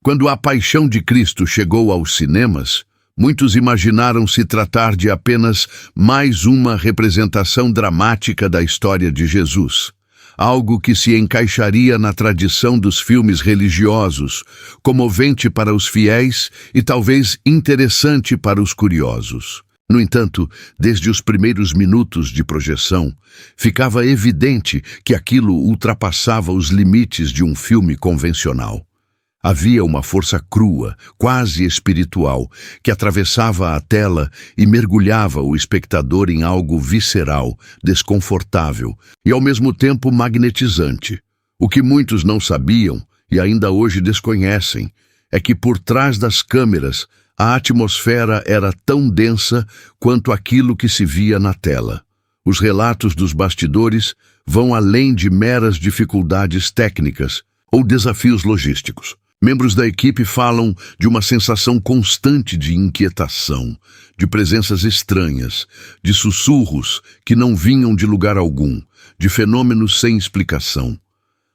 Quando A Paixão de Cristo chegou aos cinemas, muitos imaginaram se tratar de apenas mais uma representação dramática da história de Jesus. Algo que se encaixaria na tradição dos filmes religiosos, comovente para os fiéis e talvez interessante para os curiosos. No entanto, desde os primeiros minutos de projeção, ficava evidente que aquilo ultrapassava os limites de um filme convencional. Havia uma força crua, quase espiritual, que atravessava a tela e mergulhava o espectador em algo visceral, desconfortável e ao mesmo tempo magnetizante. O que muitos não sabiam e ainda hoje desconhecem é que por trás das câmeras a atmosfera era tão densa quanto aquilo que se via na tela. Os relatos dos bastidores vão além de meras dificuldades técnicas ou desafios logísticos. Membros da equipe falam de uma sensação constante de inquietação, de presenças estranhas, de sussurros que não vinham de lugar algum, de fenômenos sem explicação.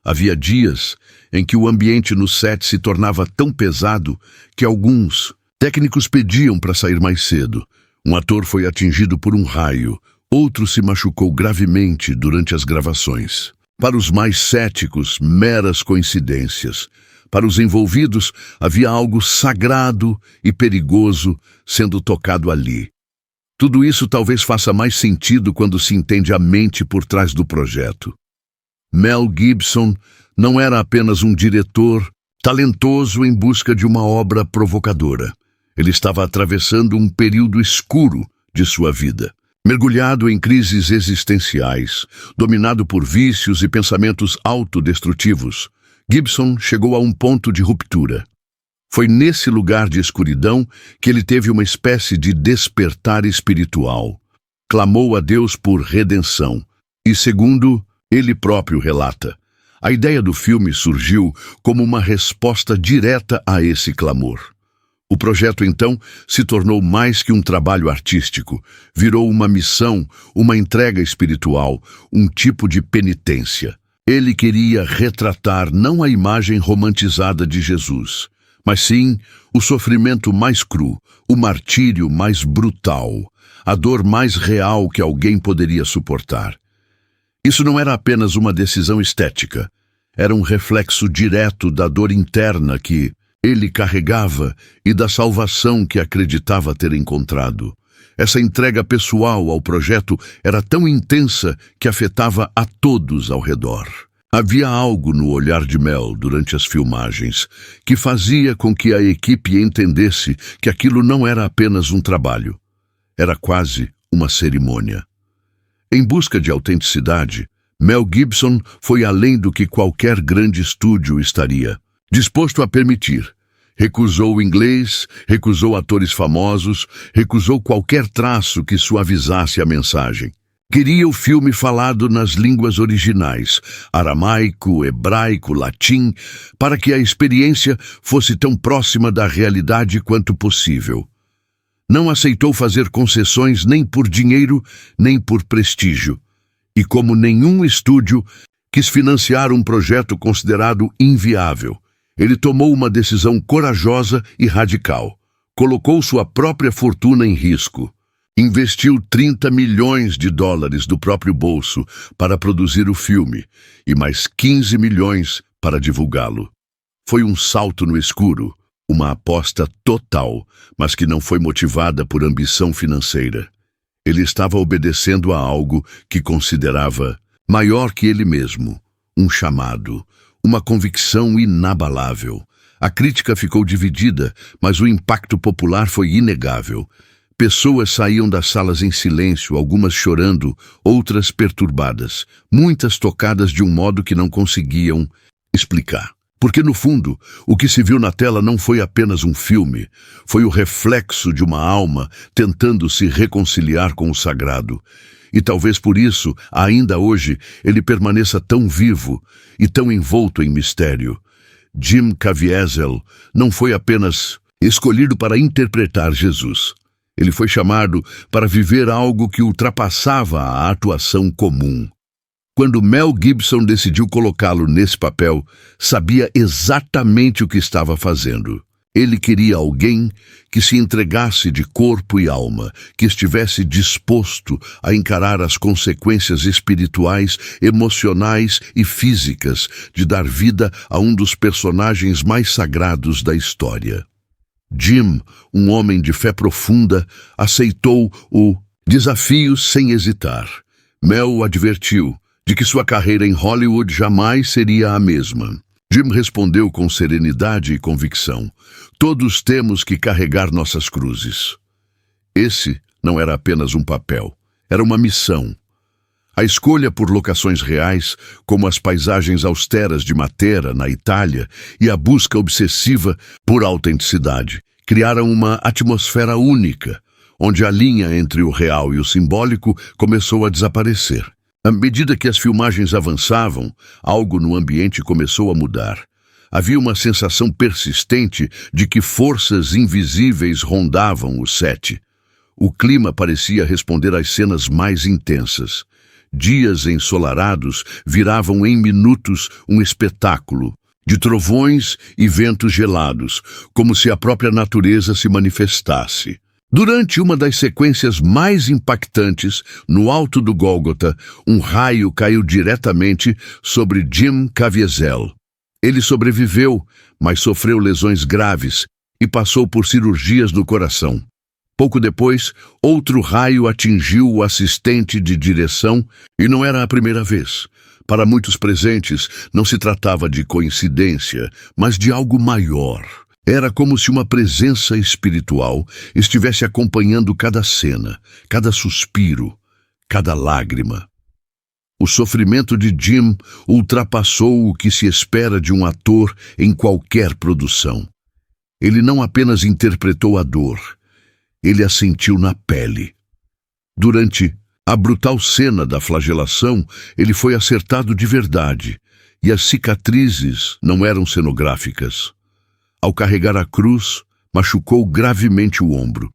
Havia dias em que o ambiente no set se tornava tão pesado que alguns técnicos pediam para sair mais cedo. Um ator foi atingido por um raio, outro se machucou gravemente durante as gravações. Para os mais céticos, meras coincidências. Para os envolvidos, havia algo sagrado e perigoso sendo tocado ali. Tudo isso talvez faça mais sentido quando se entende a mente por trás do projeto. Mel Gibson não era apenas um diretor talentoso em busca de uma obra provocadora. Ele estava atravessando um período escuro de sua vida, mergulhado em crises existenciais, dominado por vícios e pensamentos autodestrutivos. Gibson chegou a um ponto de ruptura. Foi nesse lugar de escuridão que ele teve uma espécie de despertar espiritual. Clamou a Deus por redenção. E segundo ele próprio relata, a ideia do filme surgiu como uma resposta direta a esse clamor. O projeto, então, se tornou mais que um trabalho artístico. Virou uma missão, uma entrega espiritual, um tipo de penitência. Ele queria retratar não a imagem romantizada de Jesus, mas sim o sofrimento mais cru, o martírio mais brutal, a dor mais real que alguém poderia suportar. Isso não era apenas uma decisão estética, era um reflexo direto da dor interna que ele carregava e da salvação que acreditava ter encontrado. Essa entrega pessoal ao projeto era tão intensa que afetava a todos ao redor. Havia algo no olhar de Mel durante as filmagens que fazia com que a equipe entendesse que aquilo não era apenas um trabalho. Era quase uma cerimônia. Em busca de autenticidade, Mel Gibson foi além do que qualquer grande estúdio estaria disposto a permitir. Recusou o inglês, recusou atores famosos, recusou qualquer traço que suavizasse a mensagem. Queria o filme falado nas línguas originais, aramaico, hebraico, latim, para que a experiência fosse tão próxima da realidade quanto possível. Não aceitou fazer concessões nem por dinheiro, nem por prestígio. E como nenhum estúdio, quis financiar um projeto considerado inviável. Ele tomou uma decisão corajosa e radical. Colocou sua própria fortuna em risco. Investiu 30 milhões de dólares do próprio bolso para produzir o filme e mais 15 milhões para divulgá-lo. Foi um salto no escuro, uma aposta total, mas que não foi motivada por ambição financeira. Ele estava obedecendo a algo que considerava maior que ele mesmo, um chamado, uma convicção inabalável. A crítica ficou dividida, mas o impacto popular foi inegável. Pessoas saíam das salas em silêncio, algumas chorando, outras perturbadas, muitas tocadas de um modo que não conseguiam explicar. Porque, no fundo, o que se viu na tela não foi apenas um filme, foi o reflexo de uma alma tentando se reconciliar com o sagrado. E talvez por isso, ainda hoje, ele permaneça tão vivo e tão envolto em mistério. Jim Caviezel não foi apenas escolhido para interpretar Jesus. Ele foi chamado para viver algo que ultrapassava a atuação comum. Quando Mel Gibson decidiu colocá-lo nesse papel, sabia exatamente o que estava fazendo. Ele queria alguém que se entregasse de corpo e alma, que estivesse disposto a encarar as consequências espirituais, emocionais e físicas de dar vida a um dos personagens mais sagrados da história. Jim, um homem de fé profunda, aceitou o desafio sem hesitar. Mel o advertiu de que sua carreira em Hollywood jamais seria a mesma. Jim respondeu com serenidade e convicção: todos temos que carregar nossas cruzes. Esse não era apenas um papel, era uma missão. A escolha por locações reais, como as paisagens austeras de Matera, na Itália, e a busca obsessiva por autenticidade, criaram uma atmosfera única, onde a linha entre o real e o simbólico começou a desaparecer. À medida que as filmagens avançavam, algo no ambiente começou a mudar. Havia uma sensação persistente de que forças invisíveis rondavam o set. O clima parecia responder às cenas mais intensas. Dias ensolarados viravam em minutos um espetáculo, de trovões e ventos gelados, como se a própria natureza se manifestasse. Durante uma das sequências mais impactantes, no alto do Gólgota, um raio caiu diretamente sobre Jim Caviezel. Ele sobreviveu, mas sofreu lesões graves e passou por cirurgias no coração. Pouco depois, outro raio atingiu o assistente de direção e não era a primeira vez. Para muitos presentes, não se tratava de coincidência, mas de algo maior. Era como se uma presença espiritual estivesse acompanhando cada cena, cada suspiro, cada lágrima. O sofrimento de Jim ultrapassou o que se espera de um ator em qualquer produção. Ele não apenas interpretou a dor, ele a sentiu na pele. Durante a brutal cena da flagelação, ele foi acertado de verdade, e as cicatrizes não eram cenográficas. Ao carregar a cruz, machucou gravemente o ombro.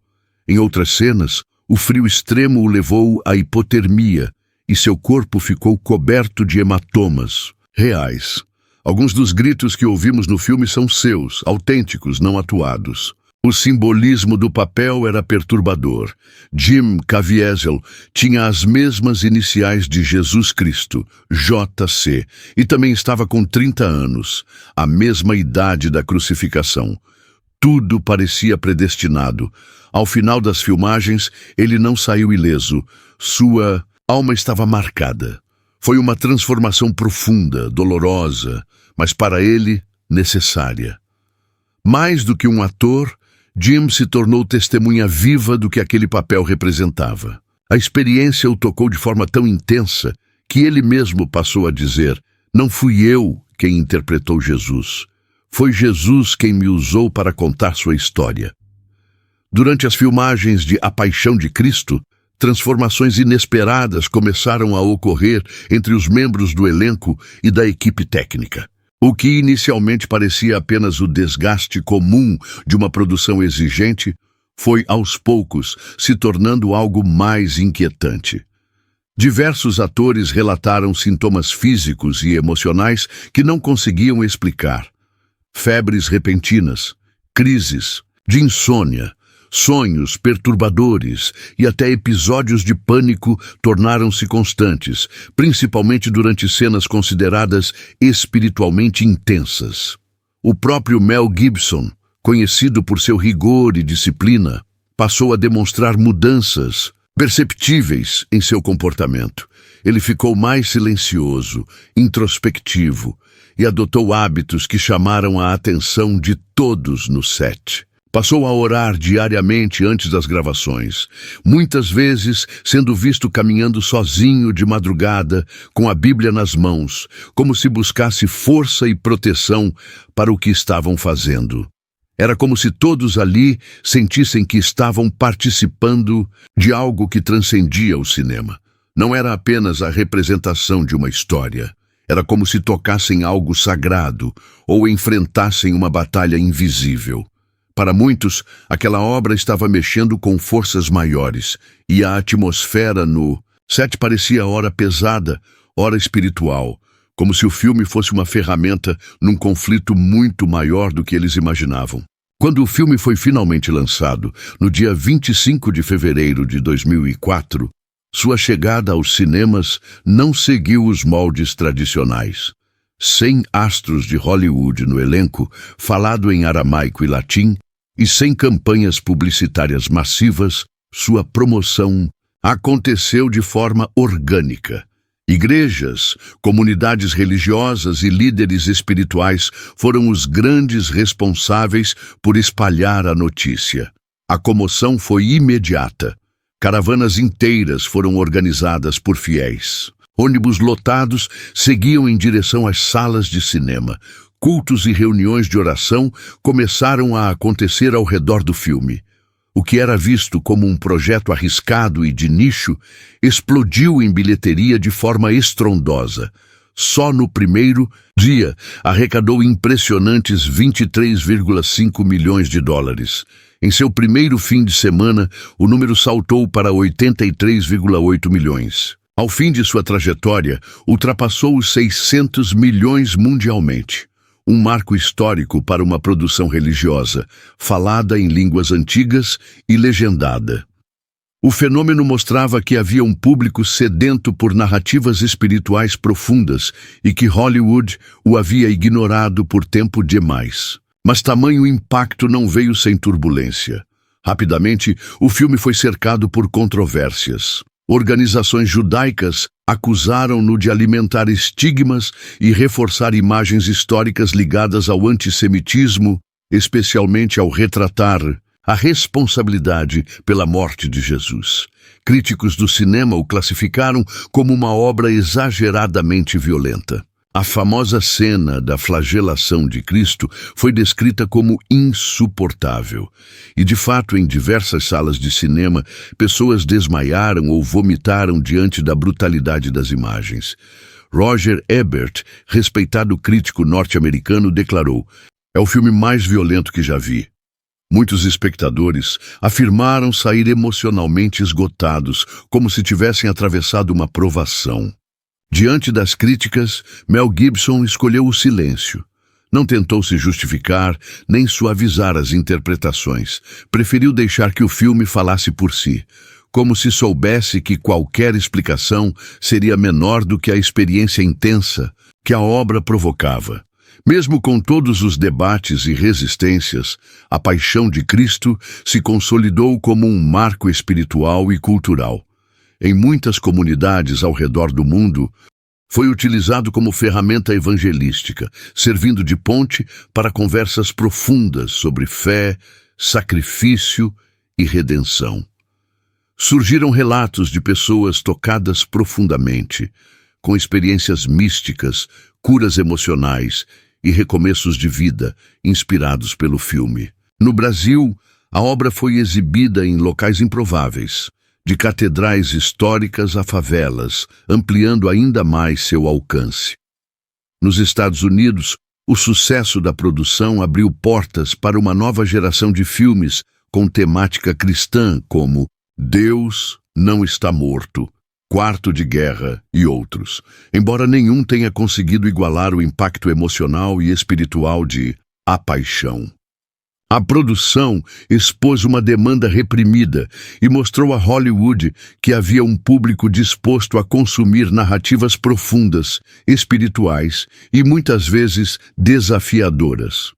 Em outras cenas, o frio extremo o levou à hipotermia e seu corpo ficou coberto de hematomas reais. Alguns dos gritos que ouvimos no filme são seus, autênticos, não atuados. O simbolismo do papel era perturbador. Jim Caviezel tinha as mesmas iniciais de Jesus Cristo, JC, e também estava com 30 anos, a mesma idade da crucificação. Tudo parecia predestinado. Ao final das filmagens, ele não saiu ileso. Sua alma estava marcada. Foi uma transformação profunda, dolorosa, mas para ele, necessária. Mais do que um ator, Jim se tornou testemunha viva do que aquele papel representava. A experiência o tocou de forma tão intensa que ele mesmo passou a dizer: não fui eu quem interpretou Jesus. Foi Jesus quem me usou para contar sua história. Durante as filmagens de A Paixão de Cristo, transformações inesperadas começaram a ocorrer entre os membros do elenco e da equipe técnica. O que inicialmente parecia apenas o desgaste comum de uma produção exigente, foi aos poucos se tornando algo mais inquietante. Diversos atores relataram sintomas físicos e emocionais que não conseguiam explicar. Febres repentinas, crises de insônia, sonhos perturbadores e até episódios de pânico tornaram-se constantes, principalmente durante cenas consideradas espiritualmente intensas. O próprio Mel Gibson, conhecido por seu rigor e disciplina, passou a demonstrar mudanças perceptíveis em seu comportamento. Ele ficou mais silencioso, introspectivo e adotou hábitos que chamaram a atenção de todos no set. Passou a orar diariamente antes das gravações, muitas vezes sendo visto caminhando sozinho de madrugada, com a Bíblia nas mãos, como se buscasse força e proteção para o que estavam fazendo. Era como se todos ali sentissem que estavam participando de algo que transcendia o cinema. Não era apenas a representação de uma história. Era como se tocassem algo sagrado ou enfrentassem uma batalha invisível. Para muitos, aquela obra estava mexendo com forças maiores, e a atmosfera no set parecia ora pesada, ora espiritual, como se o filme fosse uma ferramenta num conflito muito maior do que eles imaginavam. Quando o filme foi finalmente lançado, no dia 25 de fevereiro de 2004, sua chegada aos cinemas não seguiu os moldes tradicionais. Sem astros de Hollywood no elenco, falado em aramaico e latim, e sem campanhas publicitárias massivas, sua promoção aconteceu de forma orgânica. Igrejas, comunidades religiosas e líderes espirituais foram os grandes responsáveis por espalhar a notícia. A comoção foi imediata. Caravanas inteiras foram organizadas por fiéis. Ônibus lotados seguiam em direção às salas de cinema. Cultos e reuniões de oração começaram a acontecer ao redor do filme. O que era visto como um projeto arriscado e de nicho explodiu em bilheteria de forma estrondosa. Só no primeiro dia arrecadou impressionantes 23,5 milhões de dólares. Em seu primeiro fim de semana, o número saltou para 83,8 milhões. Ao fim de sua trajetória, ultrapassou os 600 milhões mundialmente. Um marco histórico para uma produção religiosa, falada em línguas antigas e legendada. O fenômeno mostrava que havia um público sedento por narrativas espirituais profundas e que Hollywood o havia ignorado por tempo demais. Mas tamanho impacto não veio sem turbulência. Rapidamente, o filme foi cercado por controvérsias. Organizações judaicas acusaram-no de alimentar estigmas e reforçar imagens históricas ligadas ao antissemitismo, especialmente ao retratar a responsabilidade pela morte de Jesus. Críticos do cinema o classificaram como uma obra exageradamente violenta. A famosa cena da flagelação de Cristo foi descrita como insuportável. E, de fato, em diversas salas de cinema, pessoas desmaiaram ou vomitaram diante da brutalidade das imagens. Roger Ebert, respeitado crítico norte-americano, declarou: "É o filme mais violento que já vi." Muitos espectadores afirmaram sair emocionalmente esgotados, como se tivessem atravessado uma provação. Diante das críticas, Mel Gibson escolheu o silêncio. Não tentou se justificar, nem suavizar as interpretações. Preferiu deixar que o filme falasse por si, como se soubesse que qualquer explicação seria menor do que a experiência intensa que a obra provocava. Mesmo com todos os debates e resistências, a paixão de Cristo se consolidou como um marco espiritual e cultural. Em muitas comunidades ao redor do mundo, foi utilizado como ferramenta evangelística, servindo de ponte para conversas profundas sobre fé, sacrifício e redenção. Surgiram relatos de pessoas tocadas profundamente, com experiências místicas, curas emocionais e recomeços de vida inspirados pelo filme. No Brasil, a obra foi exibida em locais improváveis, de catedrais históricas a favelas, ampliando ainda mais seu alcance. Nos Estados Unidos, o sucesso da produção abriu portas para uma nova geração de filmes com temática cristã como Deus Não Está Morto, Quarto de Guerra e outros, embora nenhum tenha conseguido igualar o impacto emocional e espiritual de A Paixão. A produção expôs uma demanda reprimida e mostrou a Hollywood que havia um público disposto a consumir narrativas profundas, espirituais e muitas vezes desafiadoras.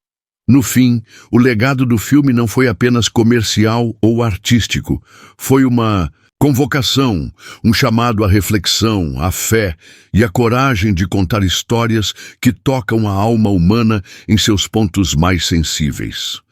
No fim, o legado do filme não foi apenas comercial ou artístico, foi uma convocação, um chamado à reflexão, à fé e à coragem de contar histórias que tocam a alma humana em seus pontos mais sensíveis.